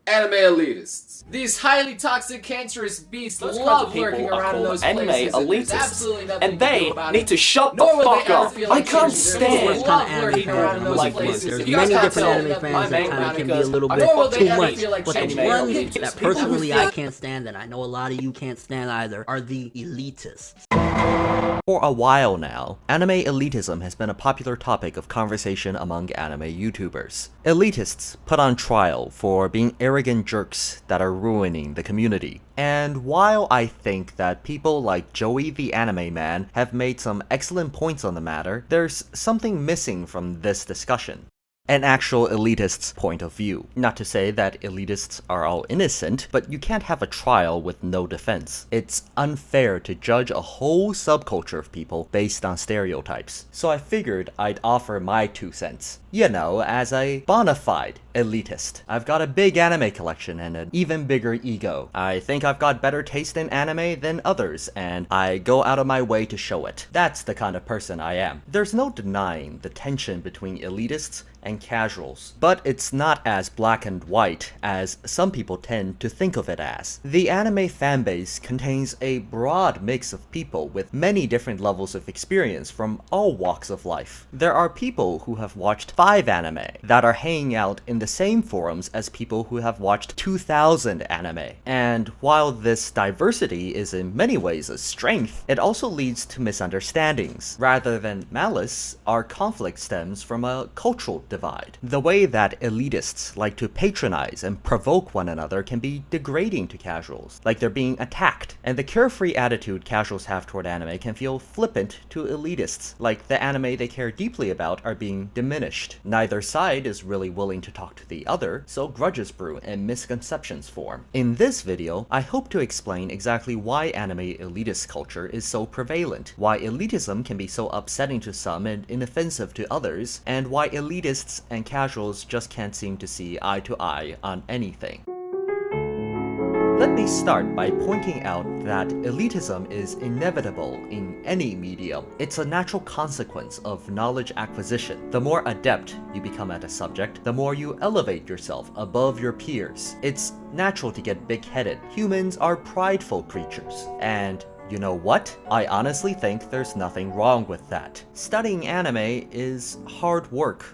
Anime elitists. These highly toxic, cancerous beasts love lurking around in those places, and there's absolutely nothing and they to do about need it. to shut the Nor will fuck they ever up. feel I like can't changing. stand They love lurking around in those like places. this. There's If you many guys different can't anime tell, fans my that kind of can be a because little I bit know they too never much, feel like but the changing. one People that who personally feel- I can't stand, and I know a lot of you can't stand either, are the elitists. For a while now, anime elitism has been a popular topic of conversation among anime YouTubers. Elitists put on trial for being arrogant jerks that are ruining the community. And while I think that people like Joey the Anime Man have made some excellent points on the matter, there's something missing from this discussion. An actual elitist's point of view. Not to say that elitists are all innocent, but you can't have a trial with no defense. It's unfair to judge a whole subculture of people based on stereotypes. So I figured I'd offer my 2 cents. You know, as a bona fide elitist. I've got a big anime collection and an even bigger ego. I think I've got better taste in anime than others, and I go out of my way to show it. That's the kind of person I am. There's no denying the tension between elitists and casuals, but it's not as black and white as some people tend to think of it as. The anime fanbase contains a broad mix of people with many different levels of experience from all walks of life. There are people who have watched 5 anime that are hanging out in the same forums as people who have watched 2,000 anime. And while this diversity is in many ways a strength, it also leads to misunderstandings. Rather than malice, our conflict stems from a cultural divide. The way that elitists like to patronize and provoke one another can be degrading to casuals, like they're being attacked. And the carefree attitude casuals have toward anime can feel flippant to elitists, like the anime they care deeply about are being diminished. Neither side is really willing to talk to the other, so grudges brew and misconceptions form. In this video, I hope to explain exactly why anime elitist culture is so prevalent, why elitism can be so upsetting to some and inoffensive to others, and why elitists and casuals just can't seem to see eye to eye on anything. Let me start by pointing out that elitism is inevitable in any medium. It's a natural consequence of knowledge acquisition. The more adept you become at a subject, the more you elevate yourself above your peers. It's natural to get big-headed. Humans are prideful creatures, and you know what? I honestly think there's nothing wrong with that. Studying anime is hard work.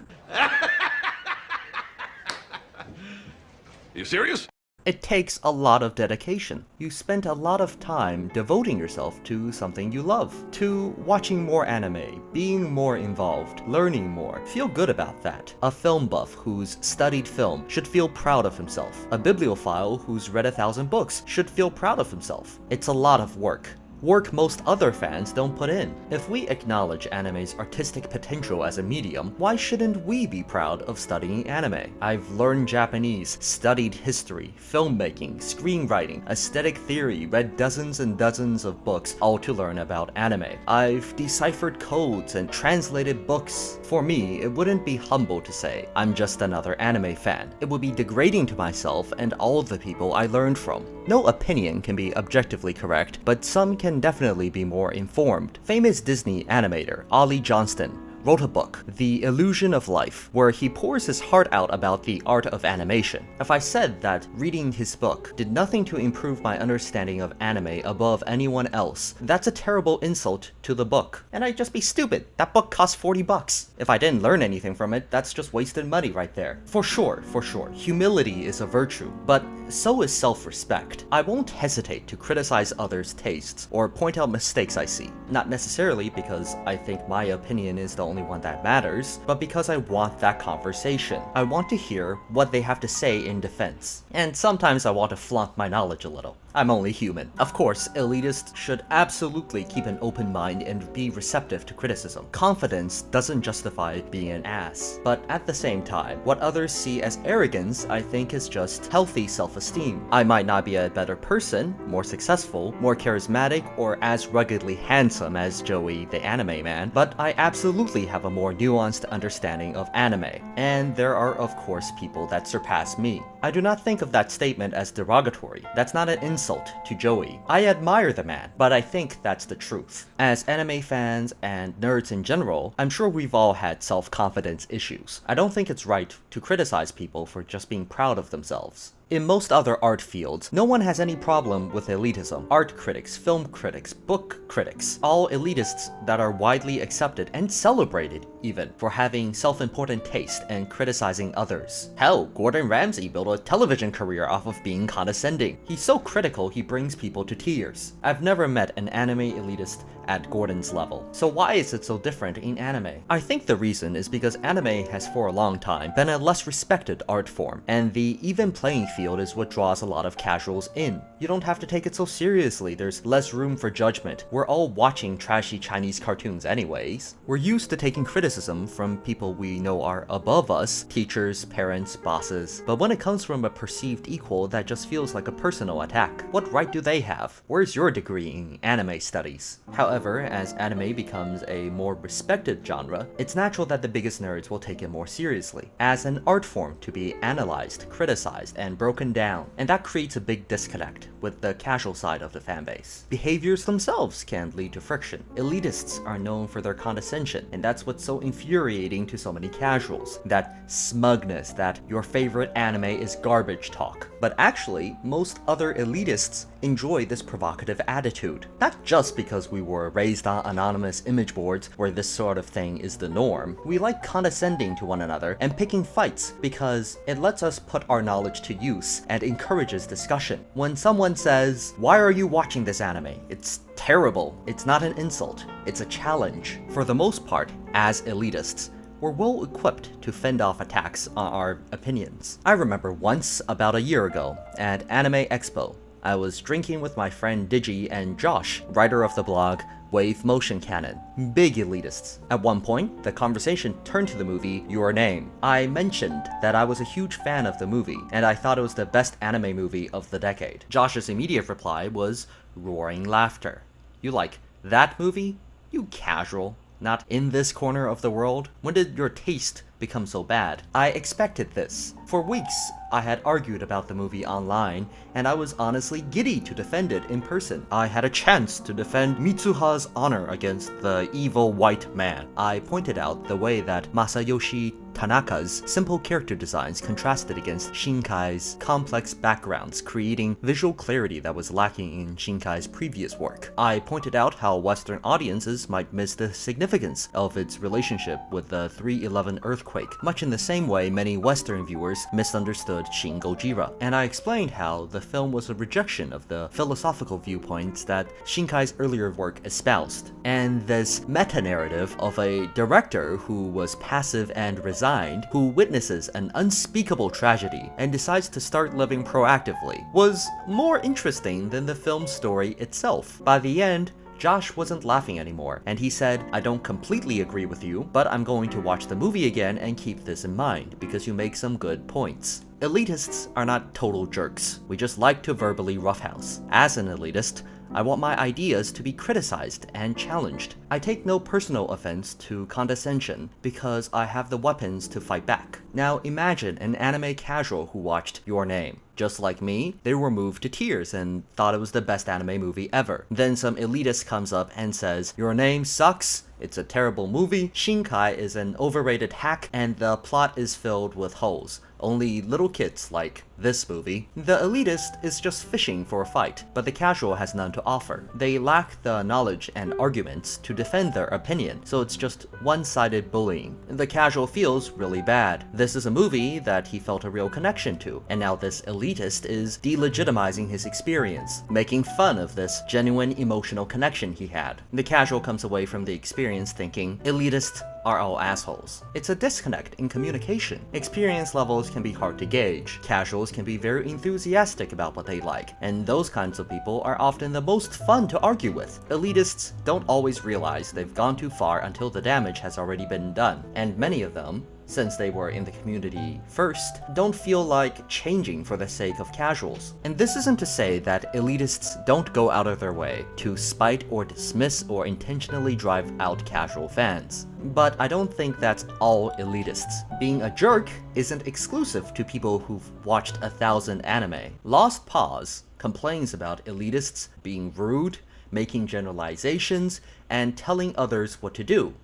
You serious? It takes a lot of dedication. You spend a lot of time devoting yourself to something you love, to watching more anime, being more involved, learning more. Feel good about that. A film buff who's studied film should feel proud of himself. A bibliophile who's read 1,000 books should feel proud of himself. It's a lot of work. Work most other fans don't put in. If we acknowledge anime's artistic potential as a medium, why shouldn't we be proud of studying anime? I've learned Japanese, studied history, filmmaking, screenwriting, aesthetic theory, read dozens and dozens of books, all to learn about anime. I've deciphered codes and translated books. For me, it wouldn't be humble to say, I'm just another anime fan. It would be degrading to myself and all the people I learned from. No opinion can be objectively correct, but some can definitely be more informed. Famous Disney animator Ollie Johnston wrote a book, The Illusion of Life, where he pours his heart out about the art of animation. If I said that reading his book did nothing to improve my understanding of anime above anyone else, that's a terrible insult to the book. And I'd just be stupid. That book cost 40 bucks. If I didn't learn anything from it, that's just wasted money right there. For sure, humility is a virtue, but so is self-respect. I won't hesitate to criticize others' tastes or point out mistakes I see. Not necessarily because I think my opinion is the only one that matters, but because I want that conversation. I want to hear what they have to say in defense. And sometimes I want to flaunt my knowledge a little. I'm only human. Of course, elitists should absolutely keep an open mind and be receptive to criticism. Confidence doesn't justify being an ass. But at the same time, what others see as arrogance, I think is just healthy self-esteem. I might not be a better person, more successful, more charismatic, or as ruggedly handsome as Joey the Anime Man, but I absolutely have a more nuanced understanding of anime. And there are of course people that surpass me. I do not think of that statement as derogatory. That's not an insult insult to Joey. I admire the man, but I think that's the truth. As anime fans and nerds in general, I'm sure we've all had self-confidence issues. I don't think it's right to criticize people for just being proud of themselves. In most other art fields, no one has any problem with elitism. Art critics, film critics, book critics, all elitists that are widely accepted and celebrated even for having self-important taste and criticizing others. Hell, Gordon Ramsay built a television career off of being condescending. He's so critical he brings people to tears. I've never met an anime elitist at Gordon's level. So why is it so different in anime? I think the reason is because anime has for a long time been a less respected art form, and the even playing field is what draws a lot of casuals in. You don't have to take it so seriously, there's less room for judgment. We're all watching trashy Chinese cartoons anyways. We're used to taking criticism from people we know are above us, teachers, parents, bosses, but when it comes from a perceived equal, that just feels like a personal attack. What right do they have? Where's your degree in anime studies? However, as anime becomes a more respected genre, it's natural that the biggest nerds will take it more seriously, as an art form to be analyzed, criticized, and broken down, and that creates a big disconnect with the casual side of the fanbase. Behaviors themselves can lead to friction. Elitists are known for their condescension, and that's what's so infuriating to so many casuals. That smugness that your favorite anime is garbage talk. But actually, most other elitists enjoy this provocative attitude. Not just because we were raised on anonymous image boards where this sort of thing is the norm. We like condescending to one another and picking fights because it lets us put our knowledge to use and encourages discussion. When someone says, "Why are you watching this anime? It's terrible," it's not an insult, it's a challenge. For the most part, as elitists, we're well equipped to fend off attacks on our opinions. I remember once, about a year ago, at Anime Expo, I was drinking with my friend Digi and Josh, writer of the blog Wave Motion Canon, big elitists. At one point, the conversation turned to the movie Your Name. I mentioned that I was a huge fan of the movie, and I thought it was the best anime movie of the decade. Josh's immediate reply was roaring laughter. "You like that movie? You casual. Not in this corner of the world? When did your taste become so bad?" I expected this. For weeks, I had argued about the movie online, and I was honestly giddy to defend it in person. I had a chance to defend Mitsuha's honor against the evil white man. I pointed out the way that Masayoshi Tanaka's simple character designs contrasted against Shinkai's complex backgrounds, creating visual clarity that was lacking in Shinkai's previous work. I pointed out how Western audiences might miss the significance of its relationship with the 3/11 earthquake, much in the same way many Western viewers misunderstood Shin Gojira. And I explained how the film was a rejection of the philosophical viewpoints that Shinkai's earlier work espoused, and this meta-narrative of a director who was passive and resigned, who witnesses an unspeakable tragedy and decides to start living proactively, was more interesting than the film's story itself. By the end, Josh wasn't laughing anymore, and he said, "I don't completely agree with you, but I'm going to watch the movie again and keep this in mind, because you make some good points." Elitists are not total jerks. We just like to verbally roughhouse. As an elitist, I want my ideas to be criticized and challenged. I take no personal offense to condescension because I have the weapons to fight back. Now imagine an anime casual who watched Your Name. Just like me, they were moved to tears and thought it was the best anime movie ever. Then some elitist comes up and says, "Your Name sucks, it's a terrible movie, Shinkai is an overrated hack, and the plot is filled with holes. Only little kids like this movie." The elitist is just fishing for a fight, but the casual has none to offer. They lack the knowledge and arguments to defend their opinion, so it's just one-sided bullying. The casual feels really bad. This is a movie that he felt a real connection to, and now this elitist is delegitimizing his experience, making fun of this genuine emotional connection he had. The casual comes away from the experience thinking, elitists are all assholes. It's a disconnect in communication. Experience levels can be hard to gauge. Casuals can be very enthusiastic about what they like, and those kinds of people are often the most fun to argue with. Elitists don't always realize they've gone too far until the damage has already been done, and many of them since they were in the community first, don't feel like changing for the sake of casuals. And this isn't to say that elitists don't go out of their way to spite or dismiss or intentionally drive out casual fans. But I don't think that's all elitists. Being a jerk isn't exclusive to people who've watched 1,000 anime. Lost Pause complains about elitists being rude, making generalizations, and telling others what to do.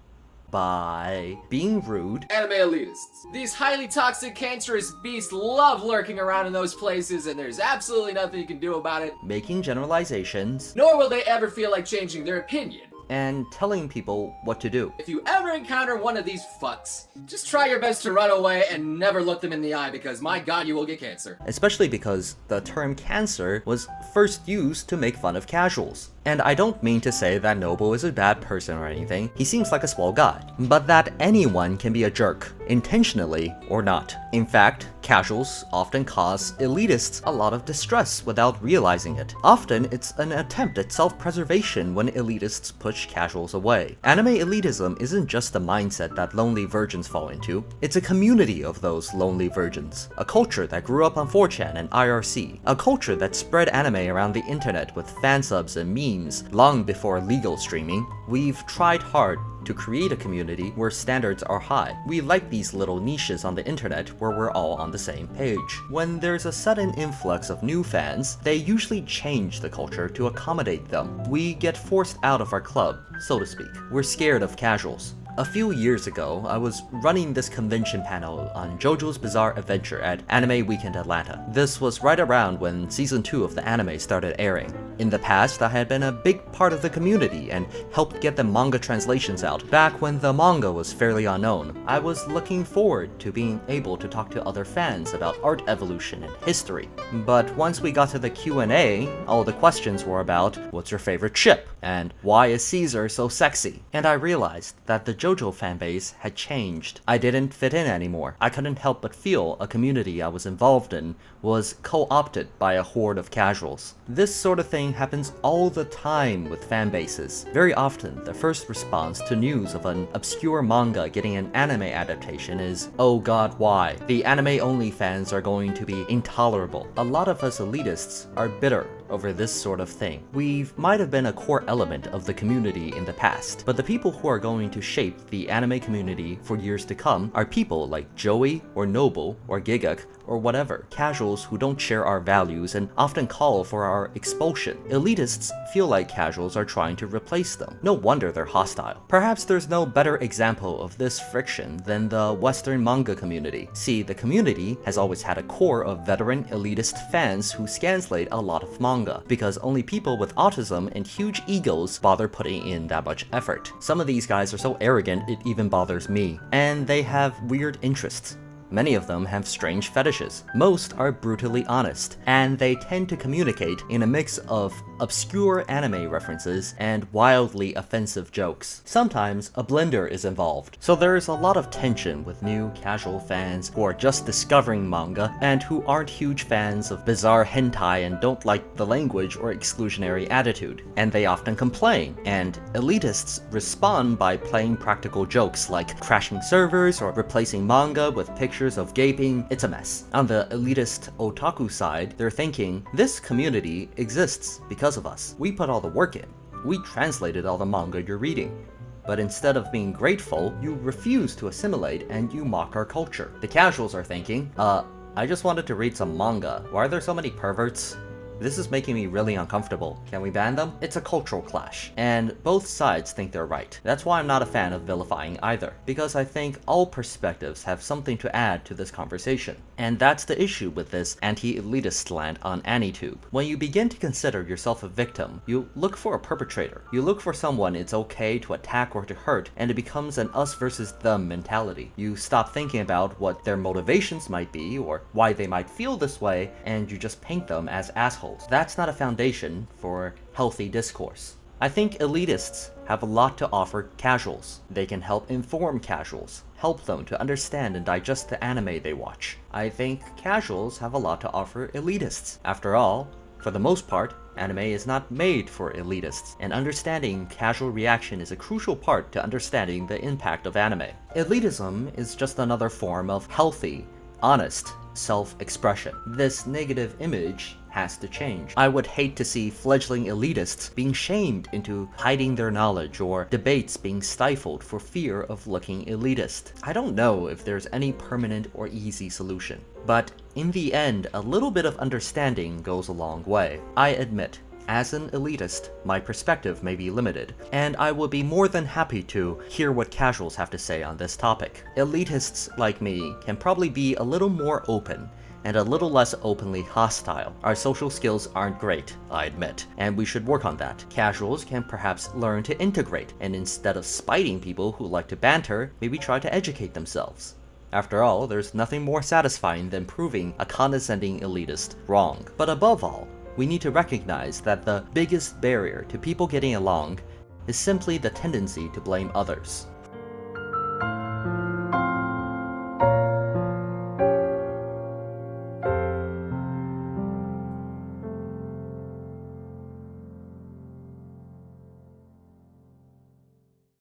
By being rude. Anime elitists. These highly toxic, cancerous beasts love lurking around in those places, and there's absolutely nothing you can do about it. Making generalizations. Nor will they ever feel like changing their opinion. And telling people what to do. If you ever encounter one of these fucks, just try your best to run away and never look them in the eye, because my god, you will get cancer. Especially because the term cancer was first used to make fun of casuals. And I don't mean to say that Noble is a bad person or anything, he seems like a swell guy, but that anyone can be a jerk, intentionally or not. In fact, casuals often cause elitists a lot of distress without realizing it. Often, it's an attempt at self-preservation when elitists push casuals away. Anime elitism isn't just the mindset that lonely virgins fall into, it's a community of those lonely virgins. A culture that grew up on 4chan and IRC. A culture that spread anime around the internet with fansubs and memes long before legal streaming. We've tried hard to create a community where standards are high. We like these little niches on the internet where we're all on the same page. When there's a sudden influx of new fans, they usually change the culture to accommodate them. We get forced out of our club, so to speak. We're scared of casuals. A few years ago, I was running this convention panel on JoJo's Bizarre Adventure at Anime Weekend Atlanta. This was right around when Season 2 of the anime started airing. In the past, I had been a big part of the community and helped get the manga translations out back when the manga was fairly unknown. I was looking forward to being able to talk to other fans about art evolution and history. But once we got to the Q&A, all the questions were about what's your favorite ship and why is Caesar so sexy? And I realized that the JoJo fanbase had changed. I didn't fit in anymore. I couldn't help but feel a community I was involved in was co-opted by a horde of casuals. This sort of thing happens all the time with fan bases. Very often, the first response to news of an obscure manga getting an anime adaptation is, oh god, why? The anime-only fans are going to be intolerable. A lot of us elitists are bitter over this sort of thing. We might have been a core element of the community in the past, but the people who are going to shape the anime community for years to come are people like Joey or Noble or Gigak or whatever, casuals who don't share our values and often call for our expulsion. Elitists feel like casuals are trying to replace them. No wonder they're hostile. Perhaps there's no better example of this friction than the Western manga community. See, the community has always had a core of veteran elitist fans who scanslate a lot of manga, because only people with autism and huge egos bother putting in that much effort. Some of these guys are so arrogant it even bothers me. And they have weird interests. Many of them have strange fetishes. Most are brutally honest, and they tend to communicate in a mix of obscure anime references and wildly offensive jokes. Sometimes a blender is involved, so there's a lot of tension with new casual fans who are just discovering manga and who aren't huge fans of bizarre hentai and don't like the language or exclusionary attitude. And they often complain, and elitists respond by playing practical jokes like crashing servers or replacing manga with pictures of gaping. It's a mess. On the elitist otaku side, they're thinking, this community exists because of us. We put all the work in. We translated all the manga you're reading. But instead of being grateful, you refuse to assimilate and you mock our culture. The casuals are thinking, I just wanted to read some manga. Why are there so many perverts? This is making me really uncomfortable. Can we ban them? It's a cultural clash, and both sides think they're right. That's why I'm not a fan of vilifying either, because I think all perspectives have something to add to this conversation. And that's the issue with this anti-elitist slant on AniTube. When you begin to consider yourself a victim, you look for a perpetrator. You look for someone it's okay to attack or to hurt, and it becomes an us versus them mentality. You stop thinking about what their motivations might be, or why they might feel this way, and you just paint them as assholes. That's not a foundation for healthy discourse. I think elitists have a lot to offer casuals. They can help inform casuals, help them to understand and digest the anime they watch. I think casuals have a lot to offer elitists. After all, for the most part, Anime is not made for elitists, and understanding casual reaction is a crucial part to understanding the impact of anime. Elitism is just another form of healthy, honest self-expression. This negative image has to change. I would hate to see fledgling elitists being shamed into hiding their knowledge, or debates being stifled for fear of looking elitist. I don't know if there's any permanent or easy solution, but in the end, a little bit of understanding goes a long way. I admit, as an elitist, my perspective may be limited, and I will be more than happy to hear what casuals have to say on this topic. Elitists like me can probably be a little more open and a little less openly hostile. Our social skills aren't great, I admit, and we should work on that. Casuals can perhaps learn to integrate, and instead of spiting people who like to banter, maybe try to educate themselves. After all, there's nothing more satisfying than proving a condescending elitist wrong. But above all, we need to recognize that the biggest barrier to people getting along is simply the tendency to blame others.